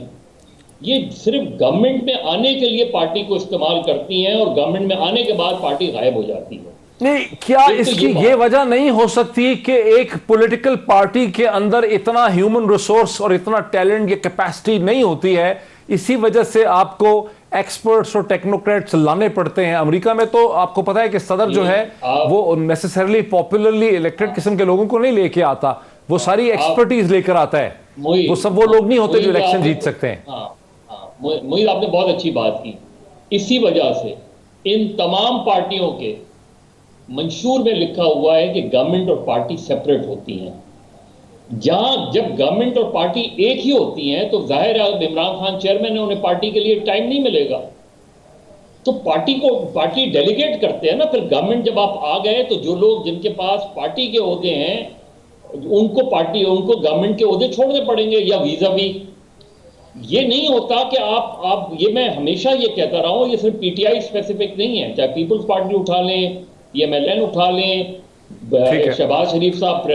یہ صرف گورنمنٹ میں آنے کے لیے پارٹی کو استعمال کرتی ہیں, اور گورنمنٹ میں آنے کے بعد پارٹی غائب ہو جاتی ہے. نہیں, کیا اس کی یہ وجہ نہیں ہو سکتی کہ ایک پولیٹیکل پارٹی کے اندر اتنا ہیومن ریسورس اور اتنا ٹیلنٹ یا کیپیسٹی نہیں ہوتی ہے, اسی وجہ سے آپ کو ایکسپرٹس اور ٹیکنوکریٹس لانے پڑتے ہیں؟ امریکہ میں تو آپ کو پتا ہے کہ صدر جو ہے وہ نیسیسرلی پاپولرلی الیکٹڈ قسم کے لوگوں کو نہیں لے کے آتا, وہ ساری ایکسپرٹیز لے کر آتا ہے. وہ سب وہ لوگ نہیں ہوتے جو الیکشن جیت سکتے ہیں. محیط آپ نے بہت اچھی بات کی. اسی وجہ سے ان تمام پارٹیوں کے منشور میں لکھا ہوا ہے کہ گورنمنٹ اور پارٹی سیپریٹ ہوتی ہیں. جہاں جب گورنمنٹ اور پارٹی ایک ہی ہوتی ہیں تو ظاہر ہے اب عمران خان چیئرمین ہے, انہیں پارٹی کے لیے ٹائم نہیں ملے گا, تو پارٹی ڈیلیگیٹ کرتے ہیں نا. پھر گورنمنٹ جب آپ آ گئے تو جو لوگ جن کے پاس پارٹی کے عہدے ہیں ان کو گورنمنٹ کے عہدے چھوڑنے پڑیں گے یا ویزا بھی. یہ نہیں ہوتا کہ آپ یہ میں ہمیشہ یہ کہتا رہا ہوں, یہ صرف پی ٹی آئی اسپیسیفک نہیں ہے, چاہے پیپلز پارٹی اٹھا لیں, ایم ایل این اٹھا لیں, شہباز شریف صاحب.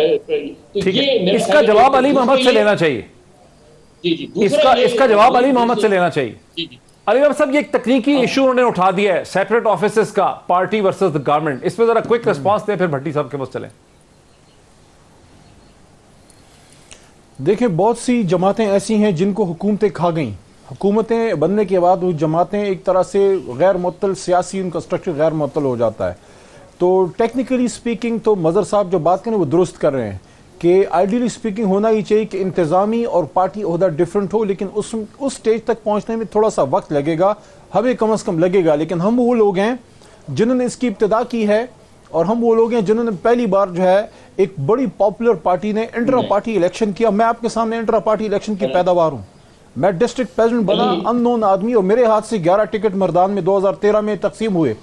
اس کا جواب علی محمد سے لینا چاہیے. جی اس کا جواب علی محمد سے لینا چاہیے. علی محمد صاحب, یہ ایک تکنیکی ایشو انہوں نے اٹھا دیا ہے, سیپریٹ آفیسز کا, پارٹی ورسز دا گورنمنٹ. اس پہ ذرا کوئک ریسپانس دیں, پھر بھٹی صاحب کے پاس چلیں. دیکھیں, بہت سی جماعتیں ایسی ہیں جن کو حکومتیں کھا گئیں. حکومتیں بننے کے بعد وہ جماعتیں ایک طرح سے غیر معطل, سیاسی ان کا اسٹرکچر غیر معطل ہو جاتا ہے. تو ٹیکنیکلی سپیکنگ تو مظہر صاحب جو بات کریں وہ درست کر رہے ہیں کہ آئیڈیلی سپیکنگ ہونا ہی چاہیے کہ انتظامی اور پارٹی عہدہ ڈیفرنٹ ہو, لیکن اس سٹیج تک پہنچنے میں تھوڑا سا وقت لگے گا, ہمیں کم از کم لگے گا. لیکن ہم وہ لوگ ہیں جنہوں نے اس کی ابتدا کی ہے, اور ہم وہ لوگ ہیں جنہوں نے پہلی بار جو ہے ایک بڑی پاپولر پارٹی نے انٹرا پارٹی الیکشن کیا. میں آپ کے سامنے انٹرا پارٹی الیکشن کی پیداوار ہوں. میں ڈسٹرکٹ پریزیڈنٹ بنا, ان نون آدمی, اور میرے ہاتھ سے 11 ٹکٹ مردان میں 2013 میں تقسیم ہوئے,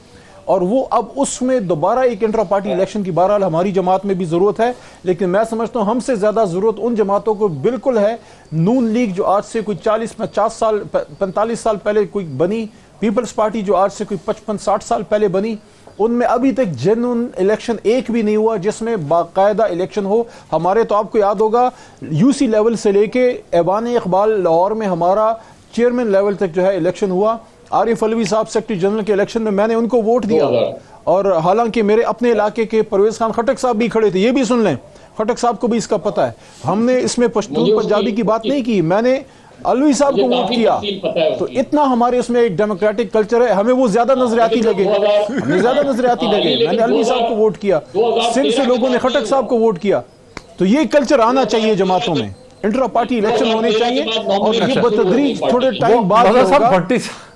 اور وہ اب اس میں دوبارہ ایک انٹرا پارٹی الیکشن کی بہرحال ہماری جماعت میں بھی ضرورت ہے. لیکن میں سمجھتا ہوں ہم سے زیادہ ضرورت ان جماعتوں کو بالکل ہے. نون لیگ جو آج سے کوئی 45 سال پہلے کوئی بنی, پیپلز پارٹی جو آج سے کوئی 55-60 سال پہلے بنی, ان میں ابھی تک جنون الیکشن ایک بھی نہیں ہوا جس میں باقاعدہ الیکشن ہو. ہمارے تو آپ کو یاد ہوگا یو سی لیول سے لے کے ایوان اقبال لاہور میں ہمارا چیئرمین لیول تک جو ہے الیکشن ہوا. عارف علوی صاحب سیکرٹری جنرل کے الیکشن میں نے ان کو ووٹ دیا, اور حالانکہ میرے اپنے علاقے کے پرویز خان خٹک صاحب بھی کھڑے تھے. یہ بھی سن لیں, خٹک صاحب کو بھی اس کا پتہ ہے. ہم نے اس میں پشتون پنجابی کی بات نہیں کی, میں نے علوی صاحب کو ووٹ کیا. تو اتنا ہمارے اس میں ایک ڈیموکریٹک کلچر ہے. ہمیں وہ زیادہ نظریاتی لگے, میں نے علوی صاحب کو ووٹ کیا, سندھ سے لوگوں نے خٹک صاحب کو ووٹ کیا. تو یہ کلچر آنا چاہیے جماعتوں میں, انٹرا پارٹی الیکشن ہونے چاہیے, اور یہ بتدریج تھوڑے ٹائم بعد ہوگا,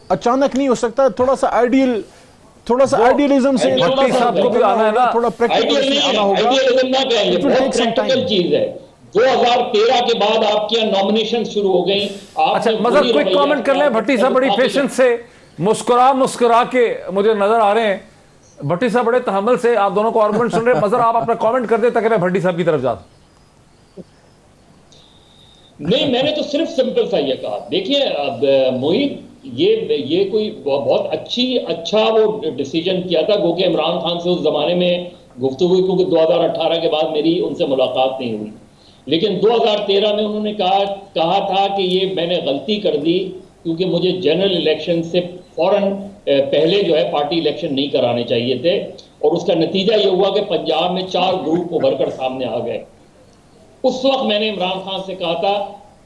اچانک نہیں ہو سکتا. تھوڑا سا آئیڈیلزم سے تھوڑا پریکٹیکل سے آنا ہوگا. It will take some time. 2013 کے بعد آپ کی نامنیشن شروع ہو گئی. اچھا مظہر کوئی کامنٹ کر لیں. بھٹی صاحب بڑی پیشنس سے مسکرا کے مجھے نظر آ رہے ہیں. بھٹی صاحب بڑے تحمل سے آپ دونوں کو آرگومنٹ سن رہے ہیں. مظہر آپ اپنا کامنٹ کر دیں تاکہ میں بھٹی صاحب کی طرف جاتا. نہیں, میں نے تو صرف سمپل سا یہ کہا. دیکھیے اب محیط, یہ کوئی بہت اچھا وہ ڈیسیجن کیا تھا, گو کہ عمران خان سے اس زمانے میں گفتگو, کیونکہ 2018 کے بعد میری ان سے ملاقات نہیں ہوئی, لیکن 2013 میں انہوں نے کہا تھا کہ یہ میں نے غلطی کر دی کیونکہ مجھے جنرل الیکشن سے فوراً پہلے جو ہے پارٹی الیکشن نہیں کرانے چاہیے تھے, اور اس کا نتیجہ یہ ہوا کہ پنجاب میں 4 گروپ ابھر کر سامنے آ گئے. اس وقت میں نے عمران خان سے کہا تھا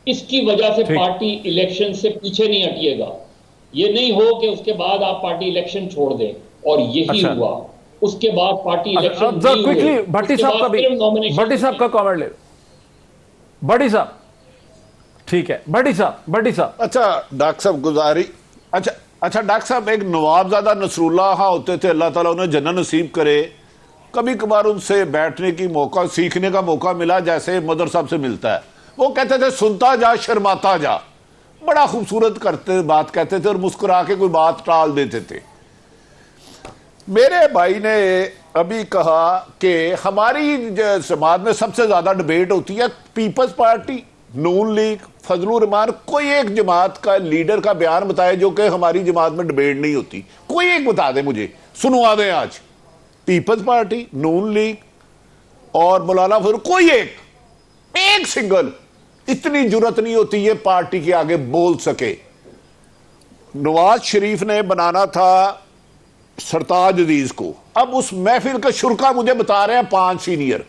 اس کی وجہ سے پارٹی الیکشن سے پیچھے نہیں ہٹیے گا. یہ نہیں ہو کہ اس کے بعد آپ پارٹی الیکشن چھوڑ دیں, اور یہی ہوا. اس کے بعد پارٹی الیکشن نہیں ہوئے. بھٹی صاحب کا کامنٹ لے. بھٹی صاحب ٹھیک ہے. بھٹی صاحب اچھا ڈاکٹر صاحب گزاری. اچھا ڈاکٹر صاحب, ایک نوابزادہ نصر اللہ ہاں ہوتے تھے, اللہ تعالیٰ انہیں جنت نصیب کرے. کبھی کبھار ان سے بیٹھنے کی موقع, سیکھنے کا موقع ملا, جیسے مدر صاحب سے ملتا ہے. وہ کہتے تھے سنتا جا شرماتا جا. بڑا خوبصورت بات کہتے تھے اور مسکرا کے کوئی بات ٹال دیتے تھے. میرے بھائی نے ابھی کہا کہ ہماری جماعت میں سب سے زیادہ ڈیبیٹ ہوتی ہے پیپلز پارٹی, نون لیگ, فضل الرحمان. کوئی ایک جماعت کا لیڈر کا بیان بتائے جو کہ ہماری جماعت میں ڈیبیٹ نہیں ہوتی. کوئی ایک بتا دے مجھے, سنوا دیں آج. پیپلز پارٹی, نون لیگ اور مولانا فضل, کوئی ایک سنگل. اتنی جرت نہیں ہوتی یہ پارٹی کے آگے بول سکے. نواز شریف نے بنانا تھا سرتاج عزیز کو. اب اس محفل کا شرکا مجھے بتا رہے ہیں 5 سینئر.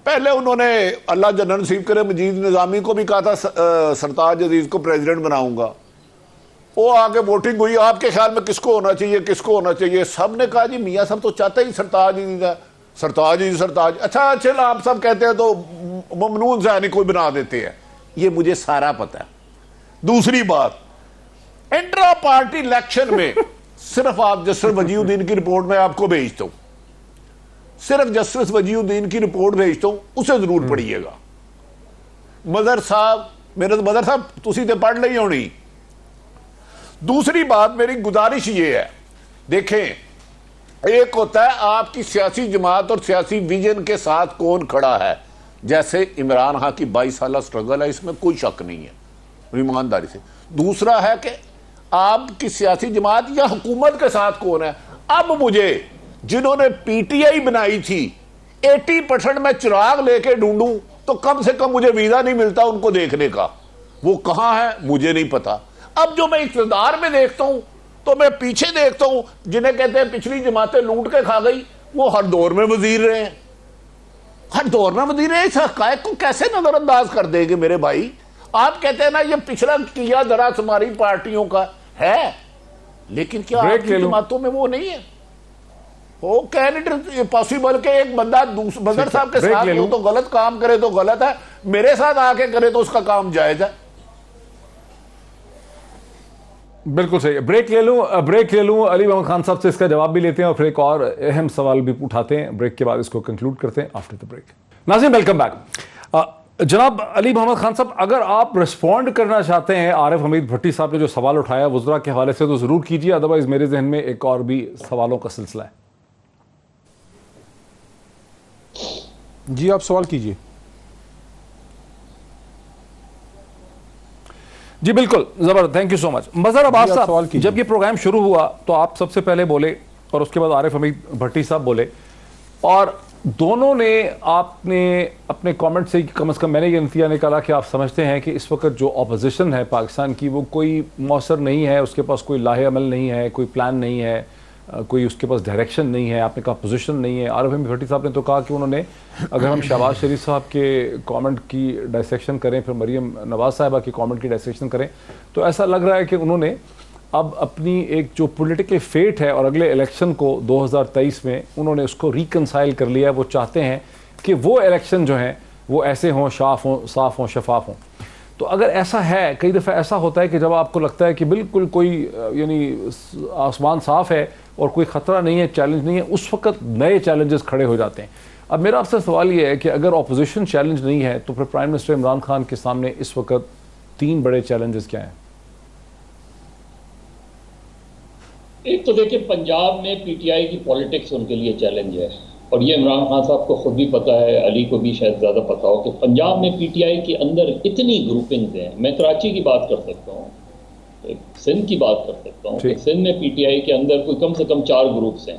پہلے انہوں نے اللہ جنت نصیب کرے مجید نظامی کو بھی کہا تھا سرتاج عزیز کو پریزیڈنٹ بناؤں گا. وہ آگے ووٹنگ ہوئی, آپ کے خیال میں کس کو ہونا چاہیے, کس کو ہونا چاہیے. سب نے کہا جی میاں صاحب تو چاہتے ہی سرتاج عزیز ہے, سرتاج. اچھا چل آپ سب کہتے ہیں تو ممنون زینی کوئی بنا دیتے ہیں. یہ مجھے سارا پتا ہے. دوسری بات, انٹرا پارٹی الیکشن میں صرف آپ جسٹس وجیہ الدین کی رپورٹ میں آپ کو بھیجتا ہوں, صرف جسٹس وجیہ الدین کی رپورٹ بھیجتا ہوں, اسے ضرور پڑھیے گا. مدر صاحب, میرے مدر صاحب تسی تے پڑھ لئی ہونی. دوسری بات میری گزارش یہ ہے, دیکھیں ایک ہوتا ہے آپ کی سیاسی جماعت اور سیاسی ویژن کے ساتھ کون کھڑا ہے. جیسے عمران خان کی 22 سالہ سٹرگل ہے, اس میں کوئی شک نہیں ہے ایمانداری سے. دوسرا ہے کہ آپ کی سیاسی جماعت یا حکومت کے ساتھ کون ہے. اب مجھے جنہوں نے پی ٹی آئی بنائی تھی 80% میں چراغ لے کے ڈھونڈوں تو کم سے کم مجھے ویزا نہیں ملتا ان کو دیکھنے کا. وہ کہاں ہے مجھے نہیں پتا. اب جو میں اقتدار میں دیکھتا ہوں تو میں پیچھے دیکھتا ہوں جنہیں کہتے ہیں پچھلی جماعتیں لوٹ کے کھا گئی, وہ ہر دور میں وزیر رہے ہیں, ہر دور میں وزیر رہے. اس حقائق کو کیسے نظر انداز کر دیں گے میرے بھائی. آپ کہتے ہیں نا یہ پچھلا کیا ذرا ہماری پارٹیوں کا ہے, لیکن کیا آپ کی جماعتوں میں وہ نہیں ہے. وہ کینڈیڈیٹ پاسبل کہ ایک بندہ مدر صاحب کے ساتھ ہو تو غلط کام کرے تو غلط ہے, میرے ساتھ آ کے کرے تو اس کا کام جائز ہے. بالکل صحیح. بریک لے لوں. علی محمد خان صاحب سے اس کا جواب بھی لیتے ہیں اور پھر ایک اور اہم سوال بھی اٹھاتے ہیں. بریک کے بعد اس کو کنکلوڈ کرتے ہیں آفٹر دا بریک. ناظرین ویلکم بیک. جناب علی محمد خان صاحب, اگر آپ رسپونڈ کرنا چاہتے ہیں عارف حمید بھٹی صاحب نے جو سوال اٹھایا وزراء کے حوالے سے تو ضرور کیجیے, ادروائز میرے ذہن میں ایک اور بھی سوالوں کا سلسلہ ہے. جی آپ سوال کیجیے. جی بالکل زبردست, تھینک یو سو مچ. مظہر عباس صاحب, جب یہ پروگرام شروع ہوا تو آپ سب سے پہلے بولے اور اس کے بعد عارف حمید بھٹی صاحب بولے, اور دونوں نے آپ نے اپنے کامنٹ سے کم از کم میں نے یہ نتیجہ نکالا کہ آپ سمجھتے ہیں کہ اس وقت جو اپوزیشن ہے پاکستان کی وہ کوئی مؤثر نہیں ہے, اس کے پاس کوئی لاہے عمل نہیں ہے, کوئی پلان نہیں ہے, کوئی اس کے پاس ڈائریکشن نہیں ہے. آپ نے کہا پوزیشن نہیں ہے. عارف حمید بھٹی صاحب نے تو کہا کہ انہوں نے, اگر ہم شہباز شریف صاحب کے کامنٹ کی ڈائسیکشن کریں, پھر مریم نواز صاحبہ کی کامنٹ کی ڈائسیکشن کریں, تو ایسا لگ رہا ہے کہ انہوں نے اب اپنی ایک جو پولیٹیکل فیٹ ہے اور اگلے الیکشن کو 2023 میں انہوں نے اس کو ریکنسائل کر لیا ہے. وہ چاہتے ہیں کہ وہ الیکشن جو ہیں وہ ایسے ہوں, صاف ہوں, شفاف ہوں. تو اگر ایسا ہے, کئی دفعہ ایسا ہوتا ہے کہ جب آپ کو لگتا ہے کہ بالکل کوئی یعنی آسمان صاف ہے اور کوئی خطرہ نہیں ہے, چیلنج نہیں ہے, اس وقت نئے چیلنجز کھڑے ہو جاتے ہیں. اب میرا آپ سے سوال یہ ہے کہ اگر اپوزیشن چیلنج نہیں ہے تو پھر پرائم منسٹر عمران خان کے سامنے اس وقت 3 بڑے چیلنجز کیا ہیں؟ ایک تو دیکھیں پنجاب میں پی ٹی آئی کی پولیٹکس ان کے لیے چیلنج ہے, اور یہ عمران خان صاحب کو خود بھی پتا ہے, علی کو بھی شاید زیادہ پتا ہو کہ پنجاب میں پی ٹی آئی کے اندر اتنی گروپنگز ہیں. میں کراچی کی بات کر سکتا ہوں, سندھ کی بات کر سکتا ہوں کہ سندھ میں پی ٹی آئی کے اندر کوئی کم سے کم 4 گروپس ہیں.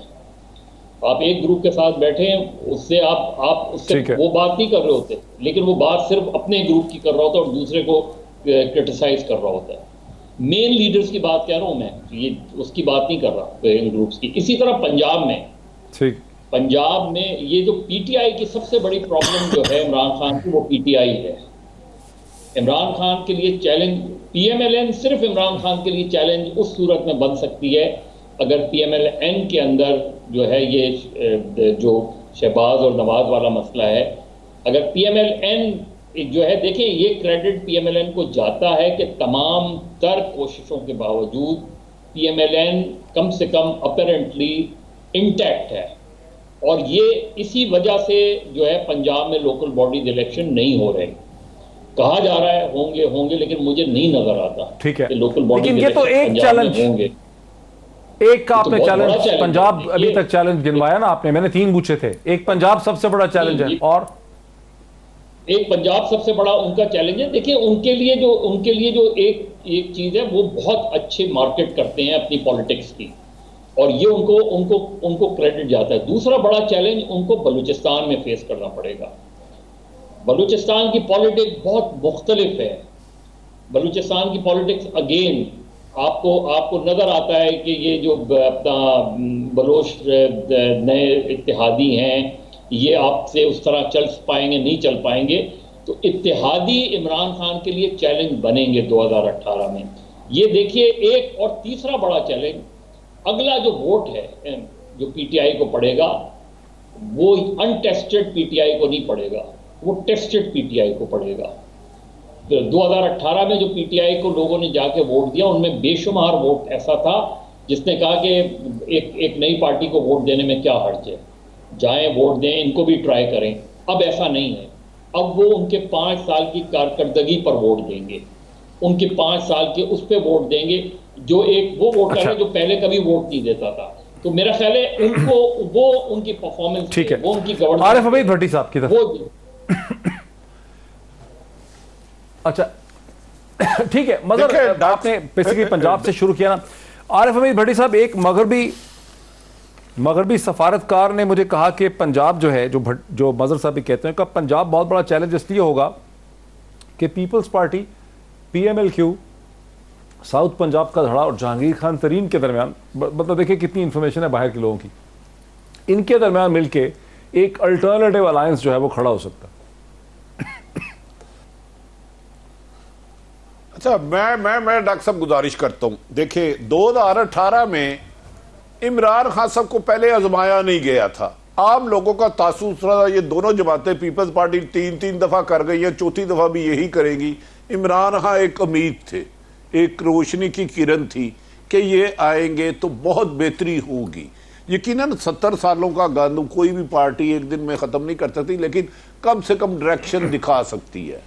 آپ ایک گروپ کے ساتھ بیٹھے ہیں, اس سے آپ اس سے وہ بات نہیں کر رہے ہوتے, لیکن وہ بات صرف اپنے گروپ کی کر رہا ہوتا ہے اور دوسرے کو کرٹیسائز کر رہا ہوتا ہے. مین لیڈرز کی بات کہہ رہا ہوں میں, یہ اس کی بات نہیں کر رہا ان گروپس کی. اسی طرح پنجاب میں یہ جو پی ٹی آئی کی سب سے بڑی پرابلم جو ہے عمران خان کی, وہ پی ٹی آئی ہے. عمران خان کے لیے challenge P M L N صرف عمران خان کے لیے چیلنج اس صورت میں بن سکتی ہے اگر پی ایم ایل این کے اندر جو ہے یہ جو شہباز اور نواز والا مسئلہ ہے، اگر پی ایم ایل این جو ہے، دیکھیں یہ credit P M L N کو جاتا ہے کہ تمام تر کوششوں کے باوجود پی ایم ایل این کم سے کم اپیرنٹلی انٹیکٹ ہے، اور یہ اسی وجہ سے جو ہے پنجاب میں لوکل باڈیز الیکشن نہیں ہو رہے. کہا جا رہا ہے ہوں گے لیکن مجھے نہیں نظر آتا ٹھیک ہے کہ لوکل باڈیز لیکن یہ تو ایک چیلنج ہوں گے. ایک کا آپ نے چیلنج پنجاب ابھی تک چیلنج گنوایا نا آپ نے، میں نے 3 پوچھے تھے، ایک پنجاب سب سے بڑا چیلنج ہے اور ایک پنجاب سب سے بڑا ان کا چیلنج ہے. دیکھیں ان کے لیے جو ایک چیز ہے، وہ بہت اچھے مارکیٹ کرتے ہیں اپنی پالیٹکس کی، اور یہ ان کو کریڈٹ جاتا ہے. دوسرا بڑا چیلنج ان کو بلوچستان میں فیس کرنا پڑے گا. بلوچستان کی پالیٹکس بہت مختلف ہے. بلوچستان کی پالیٹکس اگین آپ کو نظر آتا ہے کہ یہ جو اپنا بلوچ نئے اتحادی ہیں، یہ آپ سے اس طرح چل پائیں گے نہیں چل پائیں گے. تو اتحادی عمران خان کے لیے چیلنج بنیں گے 2018 میں. یہ دیکھیے ایک اور تیسرا بڑا چیلنج، اگلا جو ووٹ ہے جو پی ٹی آئی کو پڑے گا وہ انٹیسٹڈ پی ٹی آئی کو نہیں پڑے گا، وہ ٹیسٹڈ پی ٹی آئی کو پڑے گا. 2018 میں جو پی ٹی آئی کو لوگوں نے جا کے ووٹ دیا، ان میں بے شمار ووٹ ایسا تھا جس نے کہا کہ ایک نئی پارٹی کو ووٹ دینے میں کیا حرج ہے، جائیں ووٹ دیں، ان کو بھی ٹرائی کریں. اب ایسا نہیں ہے. اب وہ ان کے 5 سال کی کارکردگی پر ووٹ دیں گے، ان کے 5 سال کے اس پہ ووٹ دیں گے، جو وہ ووٹر ہے جو پہلے کبھی ووٹ نہیں دیتا تھا. تو میرا خیال ہے ان کو وہ ان کی پرفارمنس ٹھیک ہے. وہ ان کی گورننس عارف حمید بھٹی صاحب کی طرف اچھا ٹھیک ہے، مگر آپ نے بیسیکلی پنجاب سے شروع کیا نا. عارف حمید بھٹی صاحب، ایک مغربی سفارتکار نے مجھے کہا کہ پنجاب جو ہے، جو مظہر صاحب بھی کہتے ہیں کہ پنجاب بہت بڑا چیلنج اس لیے ہوگا کہ Peoples Party, P M L Q, south Punjab کا دھڑا اور جہانگیر خان ترین کے درمیان، مطلب دیکھیں کتنی انفارمیشن ہے باہر کے لوگوں کی، ان کے درمیان مل کے ایک الٹرنیٹیو الائنس جو ہے وہ کھڑا ہو سکتا ہے. اچھا میں ڈاکٹر صاحب گزارش کرتا ہوں، دیکھیں 2018 میں عمران خان صاحب کو پہلے آزمایا نہیں گیا تھا. عام لوگوں کا تاثر رہا یہ دونوں جماعتیں پیپلز پارٹی 3 دفعہ کر گئی ہیں، 4تھی دفعہ بھی یہی کریں گی. عمران خان ایک امید تھے، ایک روشنی کی کرن تھی کہ یہ آئیں گے تو بہت بہتری ہوگی. یقیناً 70 سالوں کا گند کوئی بھی پارٹی ایک دن میں ختم نہیں کر سکتی، لیکن کم سے کم ڈائریکشن دکھا سکتی ہے.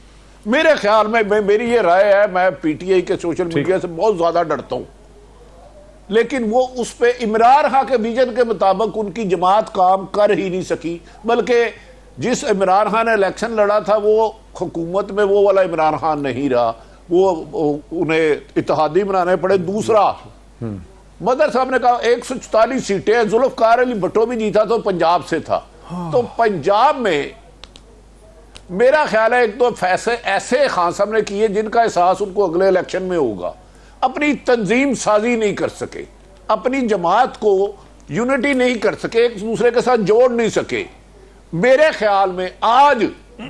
میرے خیال میں میری یہ رائے ہے، میں پی ٹی آئی کے سوشل میڈیا سے بہت زیادہ ڈرتا ہوں، لیکن وہ اس پہ عمران خان کے ویژن کے مطابق ان کی جماعت کام کر ہی نہیں سکی. بلکہ جس عمران خان نے الیکشن لڑا تھا وہ حکومت میں وہ والا عمران خان نہیں رہا، وہ انہیں اتحادی بنانے پڑے. دوسرا مدر صاحب نے کہا 144 سیٹیں، ذوالفقار علی بھٹو بھی جیتا تو پنجاب سے تھا. تو پنجاب میں میرا خیال ہے ایک تو فیصلے ایسے خان صاحب نے کیے جن کا احساس ان کو اگلے الیکشن میں ہوگا. اپنی تنظیم سازی نہیں کر سکے، اپنی جماعت کو یونٹی نہیں کر سکے، ایک دوسرے کے ساتھ جوڑ نہیں سکے. میرے خیال میں آج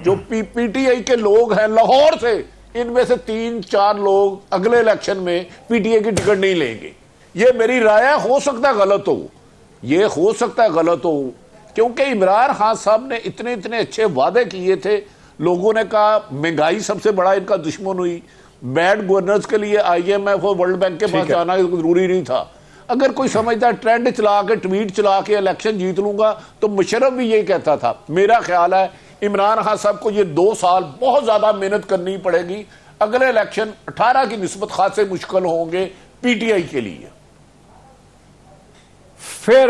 جو پی ٹی آئی کے لوگ ہیں لاہور سے، ان میں سے 3-4 لوگ اگلے الیکشن میں پی ٹی آئی کی ٹکٹ نہیں لیں گے. یہ میری رائے ہو سکتا ہے غلط ہو، یہ ہو سکتا ہے غلط ہو، کیونکہ عمران خان صاحب نے اتنے اچھے وعدے کیے تھے. لوگوں نے کہا مہنگائی سب سے بڑا ان کا دشمن ہوئی، بیڈ گورنرز کے لیے آئی ایم ایف اور ورلڈ بینک کے پاس جانا ضروری نہیں تھا. اگر کوئی سمجھتا ہے ٹرینڈ چلا کے ٹویٹ چلا کے الیکشن جیت لوں گا تو مشرف بھی یہی کہتا تھا. میرا خیال ہے عمران خان صاحب کو یہ 2 سال بہت زیادہ محنت کرنی پڑے گی. اگلے الیکشن 18 کی نسبت خاصے مشکل ہوں گے پی ٹی آئی کے لیے. Fair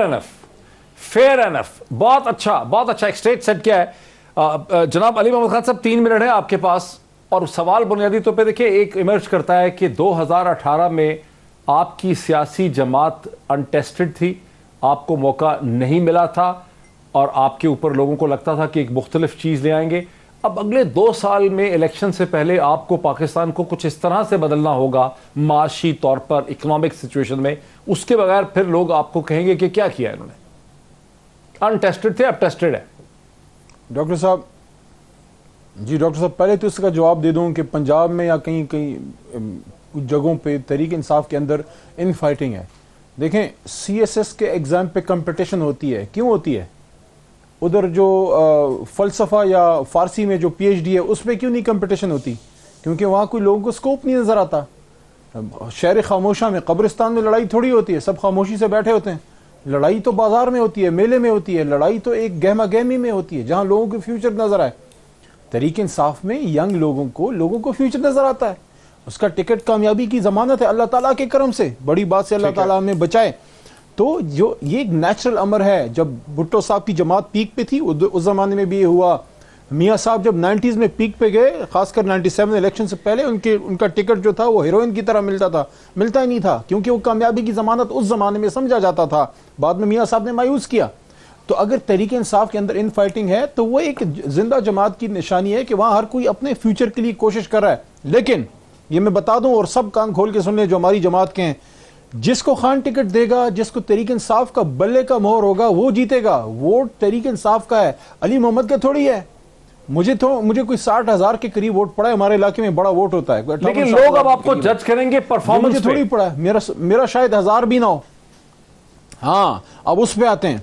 enough. بہت اچھا ایک سٹیج سیٹ کیا ہے. جناب علی محمد خان صاحب 3 منٹ ہے آپ کے پاس، اور سوال بنیادی طور پہ دیکھیں ایک ایمرج کرتا ہے کہ 2018 میں آپ کی سیاسی جماعت انٹیسٹڈ تھی، آپ کو موقع نہیں ملا تھا اور آپ کے اوپر لوگوں کو لگتا تھا کہ ایک مختلف چیز لے آئیں گے. اب اگلے 2 سال میں الیکشن سے پہلے آپ کو پاکستان کو کچھ اس طرح سے بدلنا ہوگا معاشی طور پر، اکنامک سچویشن میں، اس کے بغیر پھر لوگ آپ کو کہیں گے کہ کیا کیا انہوں نے. انٹیسٹڈ تھے، اب ٹیسٹڈ ہے. ڈاکٹر صاحب جی ڈاکٹر صاحب، پہلے تو اس کا جواب دے دوں کہ پنجاب میں یا کہیں کچھ جگہوں پہ تحریک انصاف کے اندر ان فائٹنگ ہے. دیکھیں سی ایس ایس کے ایگزام پہ کمپٹیشن ہوتی ہے. کیوں ہوتی ہے؟ ادھر جو فلسفہ یا فارسی میں جو پی ایچ ڈی ہے اس پہ کیوں نہیں کمپٹیشن ہوتی؟ کیونکہ وہاں کوئی لوگوں کو اسکوپ نہیں نظر آتا. شہر خاموشہ میں، قبرستان میں لڑائی تھوڑی ہوتی ہے، سب خاموشی سے بیٹھے ہوتے ہیں. لڑائی تو بازار میں ہوتی ہے، میلے میں ہوتی ہے. لڑائی تو ایک گہما گہمی میں ہوتی ہے جہاں لوگوں کو فیوچر نظر آئے. تحریک انصاف میں ینگ لوگوں کو فیوچر نظر آتا ہے. اس کا ٹکٹ کامیابی کی ضمانت ہے اللہ تعالیٰ کے کرم سے. بڑی بات سے اللہ تعالیٰ ہمیں بچائے. تو جو یہ ایک نیچرل امر ہے. جب بھٹو صاحب کی جماعت پیک پہ تھی اس زمانے میں بھی یہ ہوا. میاں صاحب جب 90s میں پیک پہ گئے، خاص کر 97 الیکشن سے پہلے، ان کا ٹکٹ جو تھا وہ ہیروئن کی طرح ملتا ہی نہیں تھا، کیونکہ وہ کامیابی کی ضمانت اس زمانے میں سمجھا جاتا تھا. بعد میں میاں صاحب نے مایوس کیا. تو اگر تحریک انصاف کے اندر ان فائٹنگ ہے تو وہ ایک زندہ جماعت کی نشانی ہے کہ وہاں ہر کوئی اپنے فیوچر کے لیے کوشش کر رہا ہے. لیکن یہ میں بتا دوں اور سب کان کھول کے سن لیں جو ہماری جماعت کے ہیں، جس کو خان ٹکٹ دے گا، جس کو تحریک انصاف کا بلے کا مہر ہوگا وہ جیتے گا. ووٹ تحریک انصاف کا ہے، علی محمد کا تھوڑی ہے. مجھے کوئی 60,000 کے قریب ووٹ پڑا ہے. ہمارے علاقے میں بڑا ووٹ ہوتا ہے، لیکن لوگ اب آپ کو جج کریں گے پرفارمنس مجھے تھوڑی پڑا ہے. میرا شاید 1000 بھی نہ ہو. ہاں اب اس پہ آتے ہیں.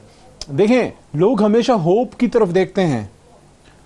دیکھیں لوگ ہمیشہ ہوپ کی طرف دیکھتے ہیں.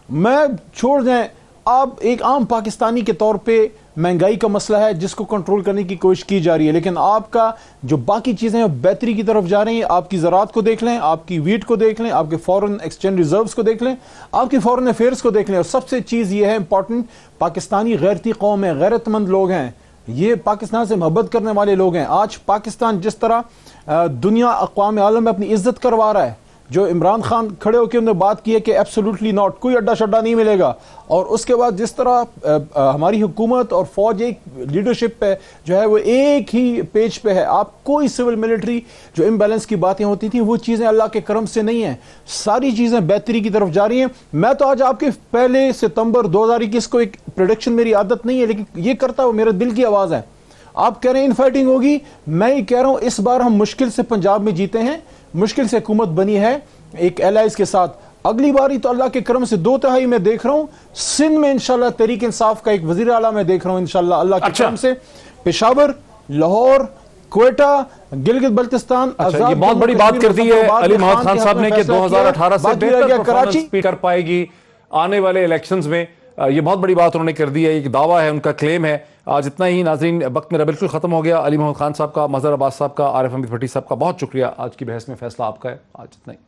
میں چھوڑ دیں، آپ ایک عام پاکستانی کے طور پہ مہنگائی کا مسئلہ ہے جس کو کنٹرول کرنے کی کوشش کی جا رہی ہے، لیکن آپ کا جو باقی چیزیں ہیں بہتری کی طرف جا رہی ہیں. آپ کی زراعت کو دیکھ لیں، آپ کی ویٹ کو دیکھ لیں، آپ کے فورن ایکسچینج ریزروز کو دیکھ لیں، آپ کی فورن افیئرز کو دیکھ لیں. اور سب سے چیز یہ ہے امپورٹنٹ، پاکستانی غیرتی قوم ہے، غیرت مند لوگ ہیں. یہ پاکستان سے محبت کرنے والے لوگ ہیں. آج پاکستان جس طرح دنیا اقوام عالم میں اپنی عزت کروا رہا ہے، جو عمران خان کھڑے ہو کے انہوں نے بات کی ہے کہ ایبسولوٹلی ناٹ، کوئی اڈا شڈا نہیں ملے گا. اور اس کے بعد جس طرح ہماری حکومت اور فوج ایک لیڈرشپ پہ جو ہے وہ ایک ہی پیج پہ ہے. آپ کوئی سول ملٹری جو امبیلنس کی باتیں ہوتی تھیں وہ چیزیں اللہ کے کرم سے نہیں ہیں. ساری چیزیں بہتری کی طرف جا رہی ہیں. میں تو آج آپ کے 1 ستمبر 2021 کو ایک پریڈکشن، میری عادت نہیں ہے لیکن یہ کرتا وہ میرے دل کی آواز ہے. آپ کہہ رہے ہیں ان فائٹنگ ہوگی، میں یہ کہہ رہا ہوں اس بار ہم مشکل سے پنجاب میں جیتے ہیں، مشکل سے حکومت بنی ہے ایک ایلائز کے ساتھ. اگلی باری تو اللہ کے کرم سے 2/3 میں دیکھ رہا ہوں سندھ میں انشاءاللہ تحریک انصاف کا ایک وزیر اعلیٰ میں دیکھ رہا ہوں انشاءاللہ اللہ کے کرم سے. پشاور، لاہور، کوئٹہ، گلگت بلتستان، یہ بہت بڑی بات کر دی ہے علی محمد خان صاحب نے کہ 2018 سے بہتر پرفارمنس کر پائے گی آنے والے الیکشنز میں. یہ بہت بڑی بات انہوں نے کر دی ہے، ایک دعویٰ ہے، ان کا کلیم ہے. آج اتنا ہی ناظرین، وقت میرا بالکل ختم ہو گیا. علی محمد خان صاحب کا، مظہر عباس صاحب کا، عارف حمید بھٹی صاحب کا بہت شکریہ. آج کی بحث میں فیصلہ آپ کا ہے. آج اتنا ہی.